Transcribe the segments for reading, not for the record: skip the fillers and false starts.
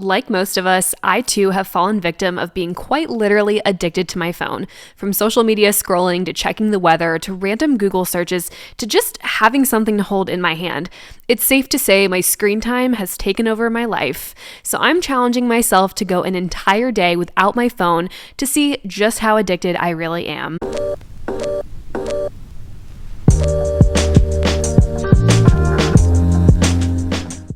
Like most of us, I too have fallen victim of being quite literally addicted to my phone. From social media scrolling to checking the weather to random Google searches to just having something to hold in my hand. It's safe to say my screen time has taken over my life. So I'm challenging myself to go an entire day without my phone to see just how addicted I really am.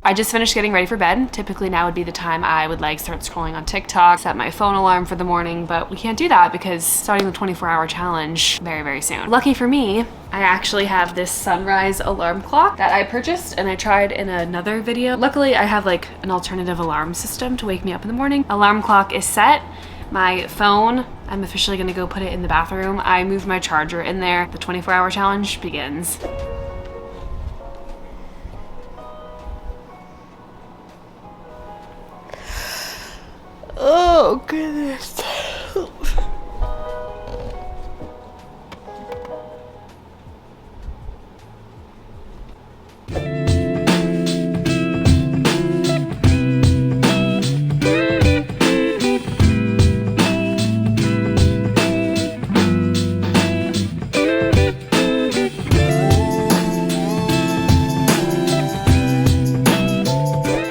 I just finished getting ready for bed. Typically now would be the time I would start scrolling on TikTok, set my phone alarm for the morning, but we can't do that because starting the 24-hour challenge very, very soon. Lucky for me, I actually have this sunrise alarm clock that I purchased and I tried in another video. Luckily, I have an alternative alarm system to wake me up in the morning. Alarm clock is set. My phone, I'm officially gonna go put it in the bathroom. I moved my charger in there. The 24-hour challenge begins. Oh, goodness.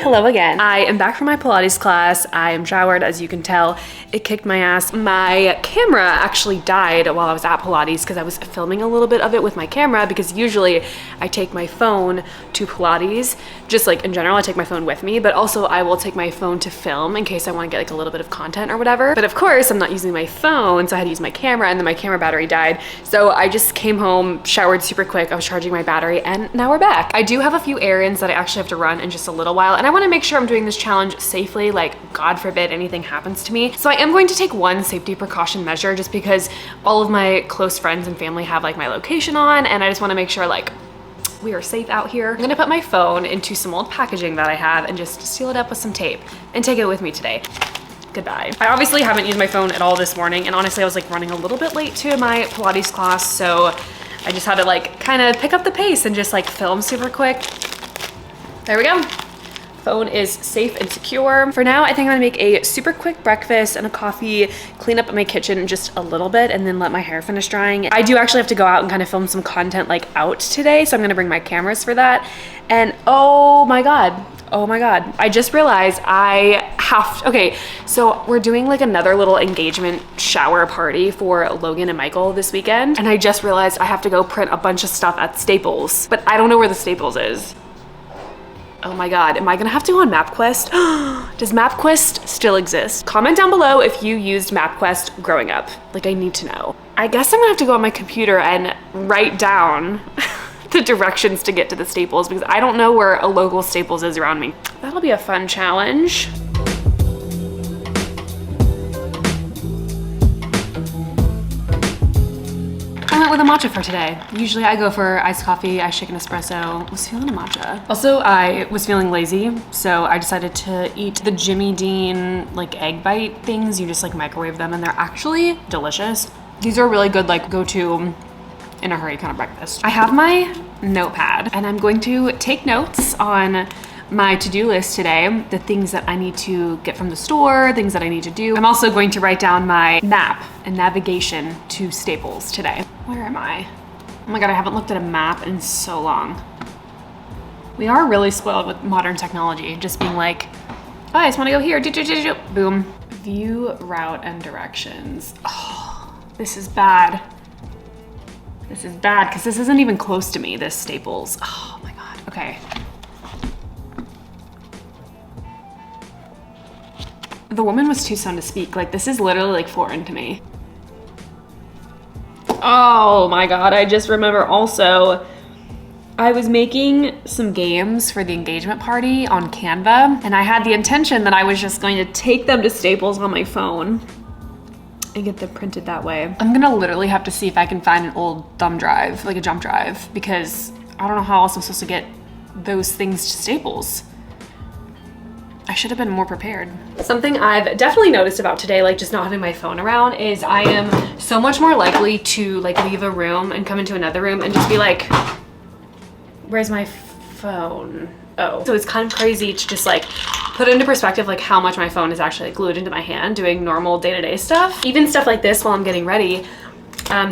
Hello again. I am back from my Pilates class. I am showered, as you can tell. It kicked my ass. My camera actually died while I was at Pilates because I was filming a little bit of it with my camera, because usually I take my phone to Pilates. Just in general, I take my phone with me, but also I will take my phone to film in case I want to get a little bit of content or whatever. But of course, I'm not using my phone, so I had to use my camera, and then my camera battery died. So I just came home, showered super quick. I was charging my battery, and now we're back. I do have a few errands that I actually have to run in just a little while, and I want to make sure I'm doing this challenge safely, God forbid anything happens to me. So I am going to take one safety precaution measure just because all of my close friends and family have my location on, and I just want to make sure we are safe out here. I'm gonna put my phone into some old packaging that I have and just seal it up with some tape and take it with me today. Goodbye. I obviously haven't used my phone at all this morning, and honestly I was running a little bit late to my Pilates class, so I just had to kind of pick up the pace and just film super quick. There we go. Phone is safe and secure. For now, I think I'm gonna make a super quick breakfast and a coffee, clean up my kitchen just a little bit, and then let my hair finish drying. I do actually have to go out and kind of film some content out today, so I'm gonna bring my cameras for that. And oh my God, I just realized I have to, okay, so we're doing another little engagement shower party for Logan and Michael this weekend, and I just realized I have to go print a bunch of stuff at Staples, but I don't know where the Staples is. Oh my God, am I gonna have to go on MapQuest? Does MapQuest still exist? Comment down below if you used MapQuest growing up. I need to know. I guess I'm gonna have to go on my computer and write down the directions to get to the Staples, because I don't know where a local Staples is around me. That'll be a fun challenge. I went with a matcha for today. Usually I go for iced coffee, iced shaken espresso. Was feeling a matcha. Also, I was feeling lazy, so I decided to eat the Jimmy Dean egg bite things. You just microwave them, and they're actually delicious. These are really good go-to in a hurry kind of breakfast. I have my notepad, and I'm going to take notes on my to-do list today, the things that I need to get from the store, things that I need to do. I'm also going to write down my map and navigation to Staples today. Where am I? Oh my God, I haven't looked at a map in so long. We are really spoiled with modern technology, just being oh, I just wanna go here, boom. View, route, and directions. Oh, this is bad. This is bad, because this isn't even close to me, this Staples. Oh my God, okay. The woman was too stoned to speak. This is literally foreign to me. Oh my God, I just remember also, I was making some games for the engagement party on Canva, and I had the intention that I was just going to take them to Staples on my phone and get them printed that way. I'm gonna literally have to see if I can find an old thumb drive, a jump drive, because I don't know how else I'm supposed to get those things to Staples. I should have been more prepared. Something I've definitely noticed about today, just not having my phone around, is I am so much more likely to leave a room and come into another room and just be where's my phone? Oh. So it's kind of crazy to just put into perspective like how much my phone is actually glued into my hand doing normal day-to-day stuff. Even stuff like this while I'm getting ready.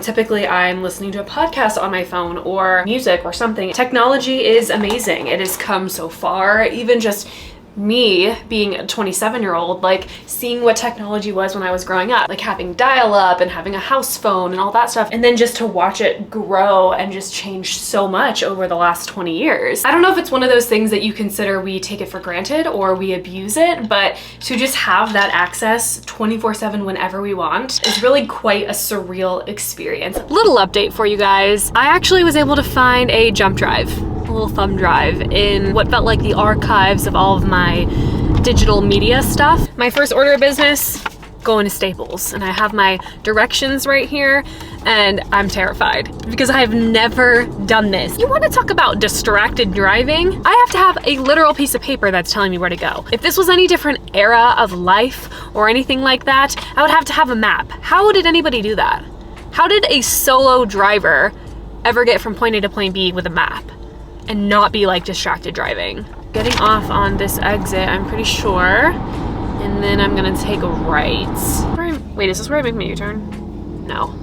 Typically I'm listening to a podcast on my phone or music or something. Technology is amazing. It has come so far. Even just me being a 27-year-old, like seeing what technology was when I was growing up, like having dial-up and having a house phone and all that stuff, and then just to watch it grow and just change so much over the last 20 years. I don't know if it's one of those things that you consider we take it for granted or we abuse it, but to just have that access 24/7 whenever we want is really quite a surreal experience. Little update for you guys. I actually was able to find a jump drive, a little thumb drive in what felt like the archives of all of my digital media stuff. My first order of business, going to Staples, and I have my directions right here, and I'm terrified because I have never done this. You want to talk about distracted driving? I have to have a literal piece of paper that's telling me where to go. If this was any different era of life or anything like that, I would have to have a map. How did anybody do that? How did a solo driver ever get from point A to point B with a map and not be like distracted driving? Getting off on this exit, I'm pretty sure. And then I'm gonna take a right. Wait, is this where I make my U-turn? No.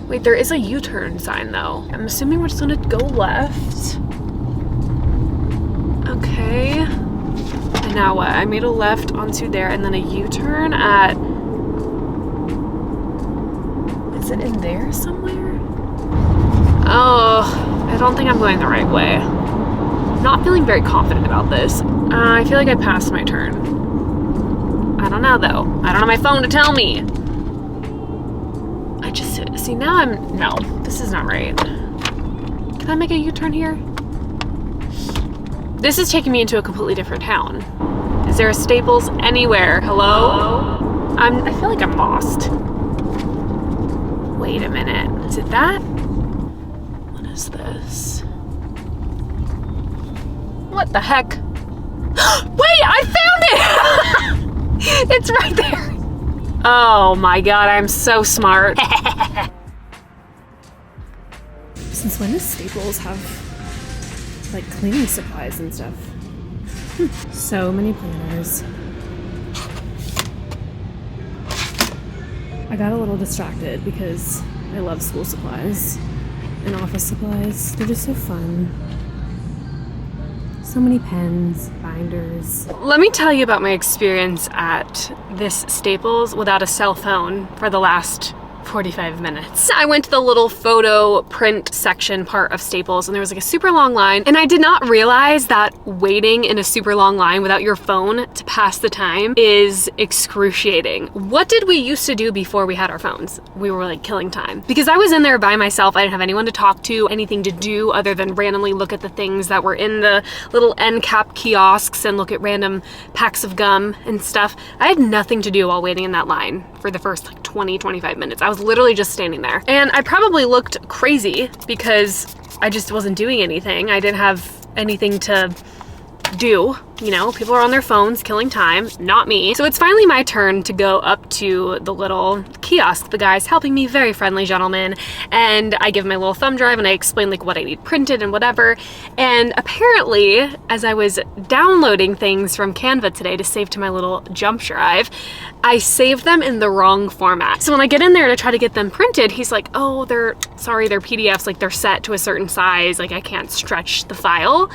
Wait, there is a U-turn sign though. I'm assuming we're just gonna go left. Okay. And now what? I made a left onto there and then a U-turn at... Is it in there somewhere? Oh, I don't think I'm going the right way. Not feeling very confident about this. I feel like I passed my turn. I don't know though. I don't have my phone to tell me. I just, see now no, this is not right. Can I make a U-turn here? This is taking me into a completely different town. Is there a Staples anywhere? Hello? I feel like I'm lost. Wait a minute, is it that? What is this? What the heck? Wait, I found it! It's right there. Oh my god, I'm so smart. Since when does Staples have like cleaning supplies and stuff? So many planners. I got a little distracted because I love school supplies and office supplies. They're just so fun. So many pens, binders. Let me tell you about my experience at this Staples without a cell phone for the last 45 minutes. I went to the little photo print section part of Staples and there was like a super long line, and I did not realize that waiting in a super long line without your phone to pass the time is excruciating. What did we used to do before we had our phones? We were like killing time. Because I was in there by myself, I didn't have anyone to talk to, anything to do other than randomly look at the things that were in the little end cap kiosks and look at random packs of gum and stuff. I had nothing to do while waiting in that line for the first like 20-25 minutes. I was literally just standing there. And I probably looked crazy because I just wasn't doing anything. I didn't have anything to do. You know, people are on their phones killing time, not me. So it's finally my turn to go up to the little kiosk. The guy's helping me, very friendly gentleman, and I give him my little thumb drive and I explain like what I need printed and whatever. And apparently, as I was downloading things from Canva today to save to my little jump drive, I saved them in the wrong format. So when I get in there to try to get them printed, he's like, oh, they're PDFs, like they're set to a certain size, like I can't stretch the file.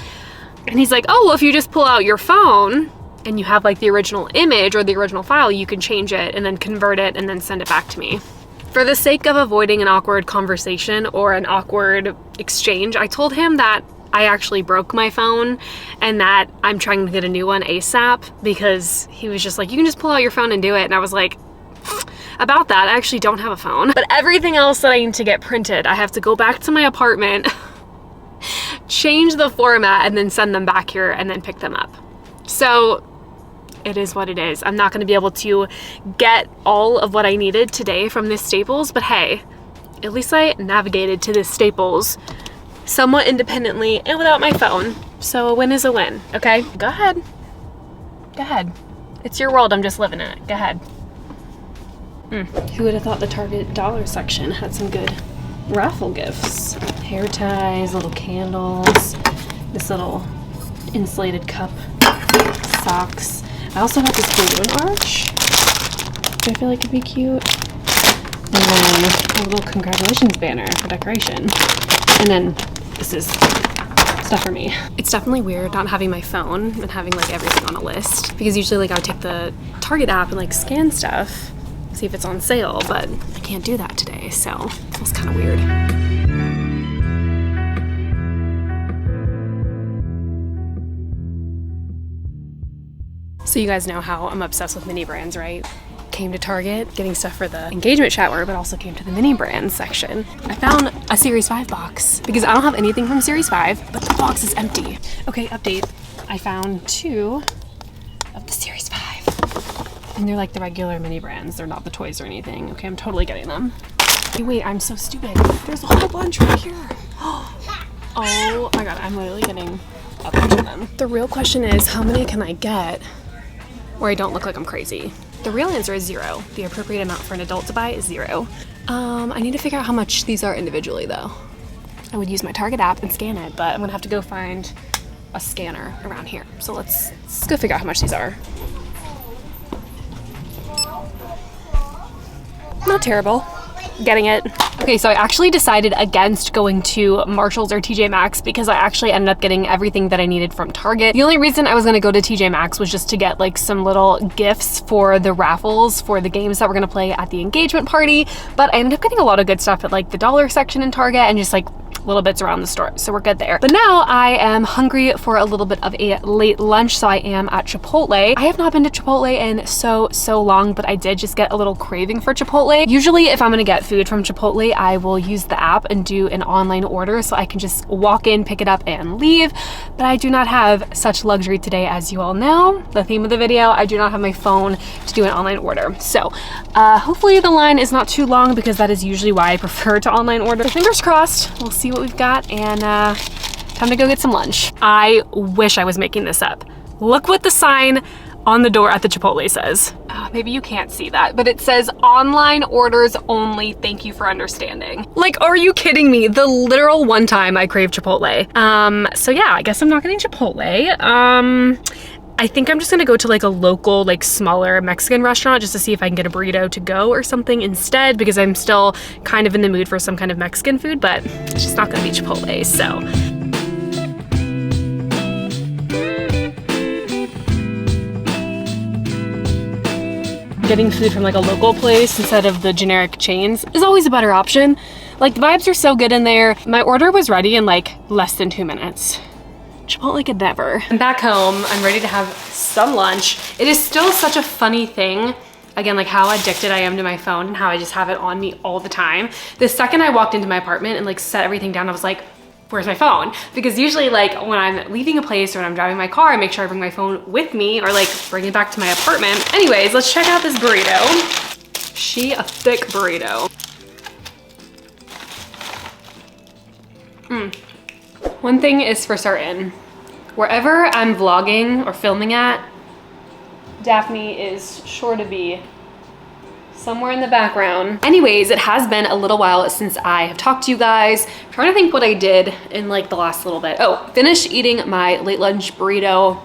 And he's like, oh, well, if you just pull out your phone and you have like the original image or the original file, you can change it and then convert it and then send it back to me. For the sake of avoiding an awkward conversation or an awkward exchange, I told him that I actually broke my phone and that I'm trying to get a new one ASAP, because he was just like, you can just pull out your phone and do it. And I was like, about that, I actually don't have a phone. But everything else that I need to get printed, I have to go back to my apartment, change the format, and then send them back here and then pick them up. So it is what it is. I'm not going to be able to get all of what I needed today from this Staples, but hey, at least I navigated to this Staples somewhat independently and without my phone. So a win is a win, okay? Go ahead. Go ahead. It's your world, I'm just living in it. Go ahead. Who would have thought the Target dollar section had some good raffle gifts? Hair ties, little candles, this little insulated cup, socks. I also have this balloon arch, which I feel like could be cute. And then a little congratulations banner for decoration. And then this is stuff for me. It's definitely weird not having my phone and having like everything on a list, because usually like I would take the Target app and like scan stuff, see if it's on sale, but I can't do that today, so it feels kind of weird. So you guys know how I'm obsessed with mini brands, right? Came to Target getting stuff for the engagement shower, but also came to the mini brands section. I found a Series 5 box because I don't have anything from Series 5, but the box is empty. Okay, update. I found 2 of the Series 5. And they're like the regular mini brands. They're not the toys or anything. Okay, I'm totally getting them. Hey, wait, I'm so stupid. There's a whole bunch right here. Oh my God, I'm literally getting a bunch of them. The real question is, how many can I get where I don't look like I'm crazy? The real answer is 0. The appropriate amount for an adult to buy is 0. I need to figure out how much these are individually though. I would use my Target app and scan it, but I'm gonna have to go find a scanner around here. So let's go figure out how much these are. Not terrible. Getting it. Okay, so I actually decided against going to Marshall's or TJ Maxx because I actually ended up getting everything that I needed from Target. The only reason I was gonna go to TJ Maxx was just to get like some little gifts for the raffles for the games that we're gonna play at the engagement party, but I ended up getting a lot of good stuff at like the dollar section in Target and just like little bits around the store, so we're good there. But now I am hungry for a little bit of a late lunch, so I am at Chipotle. I have not been to Chipotle in so long, but I did just get a little craving for Chipotle. Usually if I'm gonna get food from Chipotle, I will use the app and do an online order so I can just walk in, pick it up and leave, but I do not have such luxury today. As you all know, the theme of the video, I do not have my phone to do an online order. So hopefully the line is not too long because that is usually why I prefer to online order. So fingers crossed, we'll see what we've got, and time to go get some lunch. I wish I was making this up. Look what the sign on the door at the Chipotle says. Maybe you can't see that, but it says online orders only, thank you for understanding. Like, are you kidding me? The literal one time I craved Chipotle. So yeah, I guess I'm not getting Chipotle. I think I'm just gonna go to like a local, like smaller Mexican restaurant just to see if I can get a burrito to go or something instead, because I'm still kind of in the mood for some kind of Mexican food, but it's just not gonna be Chipotle, so. Getting food from like a local place instead of the generic chains is always a better option. Like the vibes are so good in there. My order was ready in like less than 2 minutes. Chipotle could never. I'm back home. I'm ready to have some lunch. It is still such a funny thing, again, like how addicted I am to my phone and how I just have it on me all the time. The second I walked into my apartment and like set everything down, I was like, where's my phone? Because usually like when I'm leaving a place or when I'm driving my car, I make sure I bring my phone with me or like bring it back to my apartment. Anyways, let's check out this burrito. She a thick burrito. One thing is for certain, wherever I'm vlogging or filming at, Daphne is sure to be somewhere in the background. Anyways, it has been a little while since I have talked to you guys. I'm trying to think what I did in like the last little bit. Oh, finished eating my late lunch burrito.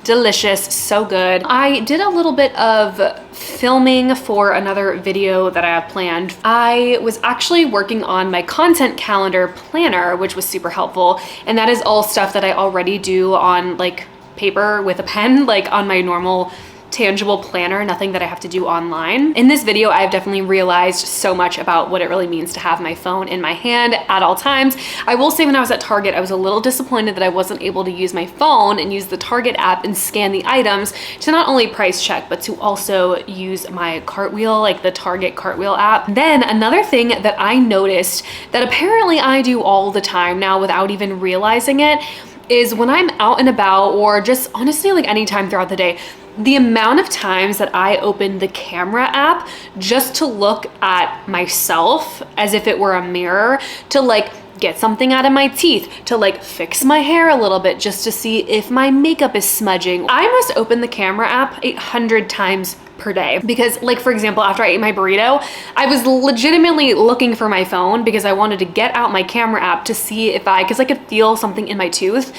Delicious, so good. I did a little bit of filming for another video that I have planned. I was actually working on my content calendar planner, which was super helpful. And that is all stuff that I already do on like paper with a pen, like on my normal tangible planner, nothing that I have to do online. In this video, I've definitely realized so much about what it really means to have my phone in my hand at all times. I will say when I was at Target, I was a little disappointed that I wasn't able to use my phone and use the Target app and scan the items to not only price check, but to also use my cartwheel, like the Target cartwheel app. Then another thing that I noticed that apparently I do all the time now without even realizing it is when I'm out and about, or just honestly like anytime throughout the day, the amount of times that I open the camera app just to look at myself as if it were a mirror, to like get something out of my teeth, to like fix my hair a little bit just to see if my makeup is smudging. I must open the camera app 800 times per day because, like, for example, after I ate my burrito, I was legitimately looking for my phone because I wanted to get out my camera app to see if because I could feel something in my tooth.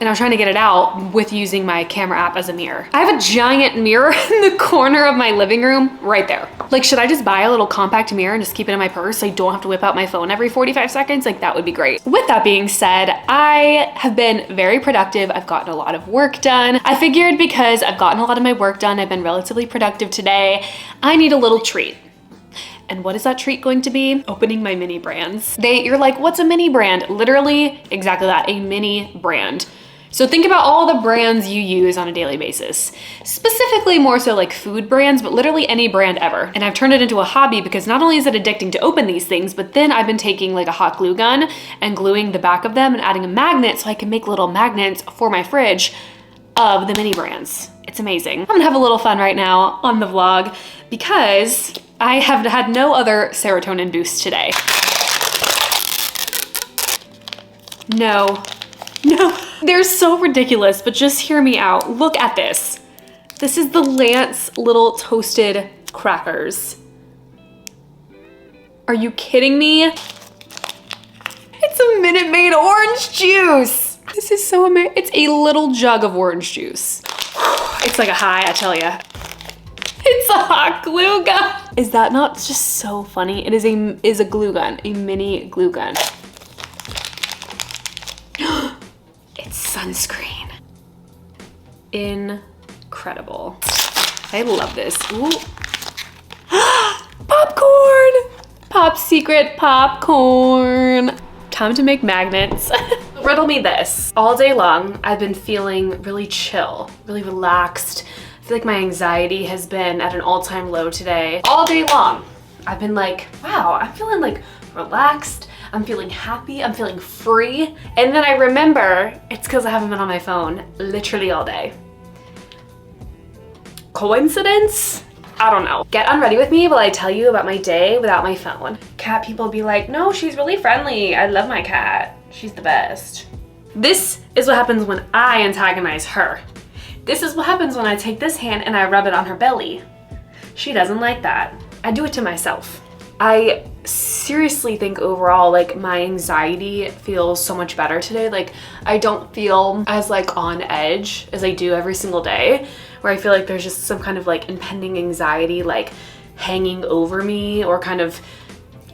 and I was trying to get it out with using my camera app as a mirror. I have a giant mirror in the corner of my living room right there. Like, should I just buy a little compact mirror and just keep it in my purse so I don't have to whip out my phone every 45 seconds? Like, that would be great. With that being said, I have been very productive. I've gotten a lot of work done. I figured because I've gotten a lot of my work done, I've been relatively productive today, I need a little treat. And what is that treat going to be? Opening my mini brands. You're like, what's a mini brand? Literally exactly that, a mini brand. So think about all the brands you use on a daily basis. Specifically more so like food brands, but literally any brand ever. And I've turned it into a hobby because not only is it addicting to open these things, but then I've been taking like a hot glue gun and gluing the back of them and adding a magnet so I can make little magnets for my fridge of the mini brands. It's amazing. I'm gonna have a little fun right now on the vlog because I have had no other serotonin boost today. No, they're so ridiculous, but just hear me out. Look at this. This is the Lance little toasted crackers. Are you kidding me? It's a Minute Maid orange juice. This is so amazing. It's a little jug of orange juice. It's like a high, I tell ya. It's a hot glue gun. Is that not just so funny? It is a glue gun, a mini glue gun. It's sunscreen. Incredible. I love this. Ooh. Popcorn! Pop secret popcorn. Time to make magnets. Riddle me this. All day long, I've been feeling really chill, really relaxed. I feel like my anxiety has been at an all-time low today. All day long, I've been like, wow, I'm feeling like relaxed. I'm feeling happy, I'm feeling free. And then I remember it's because I haven't been on my phone literally all day. Coincidence? I don't know. Get unready with me while I tell you about my day without my phone. Cat people be like, no, she's really friendly. I love my cat. She's the best. This is what happens when I antagonize her. This is what happens when I take this hand and I rub it on her belly. She doesn't like that. I do it to myself. I seriously think overall, like, my anxiety feels so much better today. Like, I don't feel as like on edge as I do every single day, where I feel like there's just some kind of like impending anxiety like hanging over me, or kind of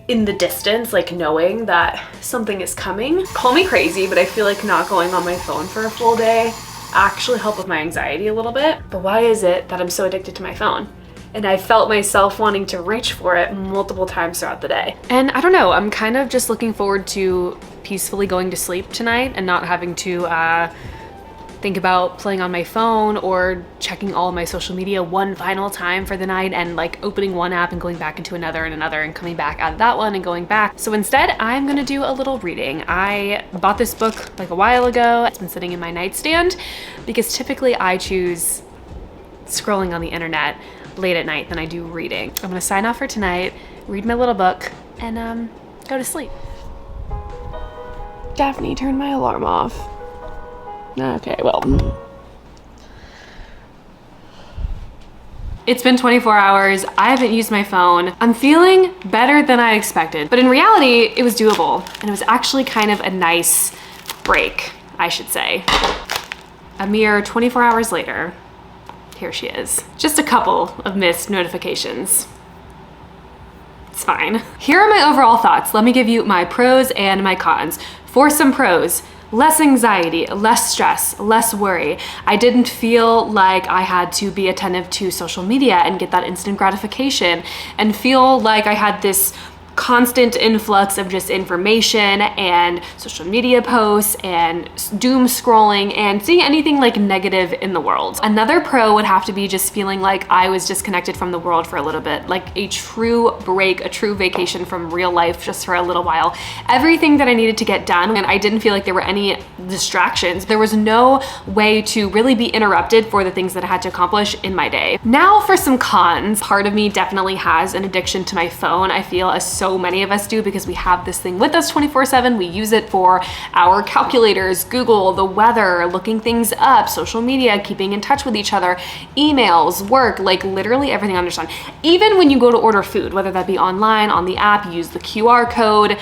in the distance, like knowing that something is coming. Call me crazy, but I feel like not going on my phone for a full day actually helped with my anxiety a little bit. But why is it that I'm so addicted to my phone? And I felt myself wanting to reach for it multiple times throughout the day. And I don't know, I'm kind of just looking forward to peacefully going to sleep tonight and not having to think about playing on my phone or checking all of my social media one final time for the night and like opening one app and going back into another and coming back out of that one and going back. So instead, I'm gonna do a little reading. I bought this book like a while ago. It's been sitting in my nightstand because typically I choose scrolling on the internet late at night than I do reading. I'm gonna sign off for tonight, read my little book, and go to sleep. Daphne, turn my alarm off. Okay, well. It's been 24 hours. I haven't used my phone. I'm feeling better than I expected, but in reality, it was doable, and it was actually kind of a nice break, I should say. A mere 24 hours later, here she is. Just a couple of missed notifications. It's fine. Here are my overall thoughts. Let me give you my pros and my cons. For some pros, less anxiety, less stress, less worry. I didn't feel like I had to be attentive to social media and get that instant gratification and feel like I had this constant influx of just information and social media posts and doom scrolling and seeing anything like negative in the world. Another pro would have to be just feeling like I was disconnected from the world for a little bit, like a true break, a true vacation from real life just for a little while. Everything that I needed to get done, and I didn't feel like there were any distractions. There was no way to really be interrupted for the things that I had to accomplish in my day. Now for some cons. Part of me definitely has an addiction to my phone. I feel as so many of us do because we have this thing with us 24/7. We use it for our calculators, Google, the weather, looking things up, social media, keeping in touch with each other, emails, work, like literally everything under the sun. Even when you go to order food, whether that be online, on the app, you use the QR code,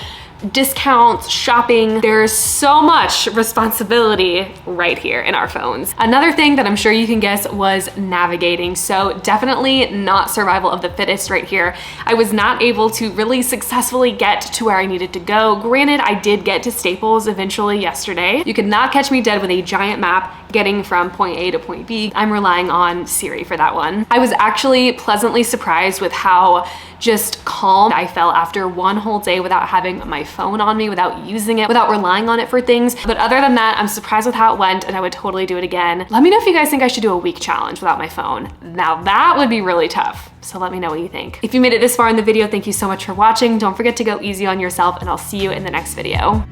discounts, shopping. There's so much responsibility right here in our phones. Another thing that I'm sure you can guess was navigating. So definitely not survival of the fittest right here. I was not able to really successfully get to where I needed to go. Granted, I did get to Staples eventually yesterday. You could not catch me dead with a giant map getting from point A to point B. I'm relying on Siri for that one. I was actually pleasantly surprised with how just calm I felt after one whole day without having my phone on me, without using it, without relying on it for things. But other than that, I'm surprised with how it went and I would totally do it again. Let me know if you guys think I should do a week challenge without my phone. Now that would be really tough. So let me know what you think. If you made it this far in the video, thank you so much for watching. Don't forget to go easy on yourself and I'll see you in the next video.